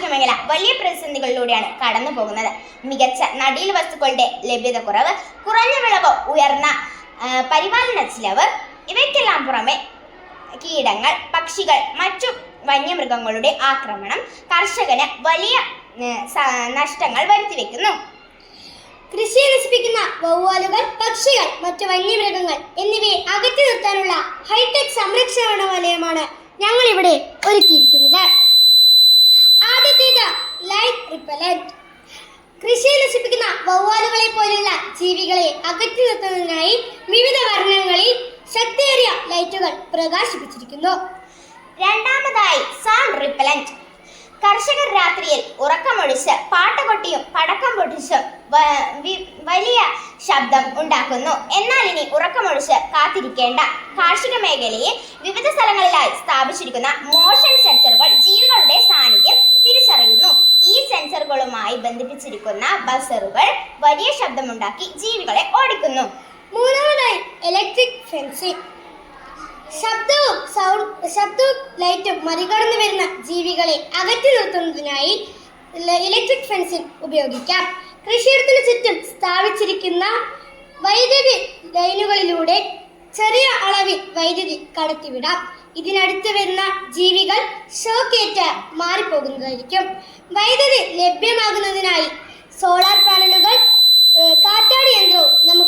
കാർഷിക മേഖല വലിയ പ്രതിസന്ധികളിലൂടെയാണ് കടന്നു പോകുന്നത്. മികച്ച നടീൽ വസ്തുക്കളുടെ ലഭ്യത കുറവ്, കുറഞ്ഞ വിളവ്, ഉയർന്ന പരിപാലന ചിലവ്, ഇവയ്ക്കെല്ലാം പുറമെ കീടങ്ങൾ, പക്ഷികൾ, മറ്റു വന്യമൃഗങ്ങളുടെ ആക്രമണം കർഷകന് വലിയ നഷ്ടങ്ങൾ വരുത്തിവെക്കുന്നു. കൃഷിയെ നശിപ്പിക്കുന്ന വവ്വാലുകൾ, പക്ഷികൾ, മറ്റു വന്യമൃഗങ്ങൾ എന്നിവയെ അകറ്റി നിർത്താനുള്ള ഹൈടെക് സംരക്ഷണ വലയമാണ് ഞങ്ങൾ ഇവിടെ ഒരുക്കിയിരിക്കുന്നത്. ആദ്യത്തേത് ലൈറ്റ് റിപ്പലന്റ്. കൃഷിയെ നശിപ്പിക്കുന്ന വവ്വാലുകളെ പോലെയുള്ള ജീവികളെ അകറ്റി നിർത്തുന്നതിനായി വിവിധ വർണ്ണങ്ങളിൽ ശക്തിയേറിയ ലൈറ്റുകൾ പ്രകാശിപ്പിച്ചിരിക്കുന്നു. രണ്ടാമതായി സൗണ്ട് റിപ്പലന്റ്. കർഷകർ രാത്രിയിൽ ഉറക്കമൊഴിച്ച് പാട്ടുകൊട്ടിയും പടക്കം പൊട്ടിച്ചും വലിയ ശബ്ദം ഉണ്ടാക്കുന്നു. എന്നാൽ ഇനി ഉറക്കമൊഴിച്ച് കാത്തിരിക്കേണ്ട. കാർഷിക മേഖലയെ വിവിധ സ്ഥലങ്ങളിലായി സ്ഥാപിച്ചിരിക്കുന്ന മോഷൻ സെൻസറുകൾ ജീവികളുടെ സാന്നിധ്യം തിരിച്ചറിയുന്നു. ഈ സെൻസറുകളുമായി ബന്ധിപ്പിച്ചിരിക്കുന്ന ബസറുകൾ വലിയ ശബ്ദമുണ്ടാക്കി ജീവികളെ ഓടിക്കുന്നു. മൂന്നാമതായി ഇലക്ട്രിക് ഫെൻസിംഗ്. ശബ്ദവും ലൈറ്റും മറികടന്നു വരുന്ന ജീവികളെ അകറ്റി നിർത്തുന്നതിനായി ഇലക്ട്രിക് ഫെൻസിംഗ് ഉപയോഗിക്കാം. കൃഷിയിടത്തിന് ചുറ്റും സ്ഥാപിച്ചിരിക്കുന്ന വൈദ്യുതി ലൈനുകളിലൂടെ ചെറിയ അളവിൽ വൈദ്യുതി കടത്തിവിടാം. ഇതിനടുത്ത് വരുന്ന ജീവികൾ ഷോക്കേറ്റ് മാറിപ്പോകുന്നതായിരിക്കും. വൈദ്യുതി ലഭ്യമാകുന്നതിനായി സോളാർ പാനലുകൾ, കാറ്റാടി യന്ത്രവും നമുക്ക്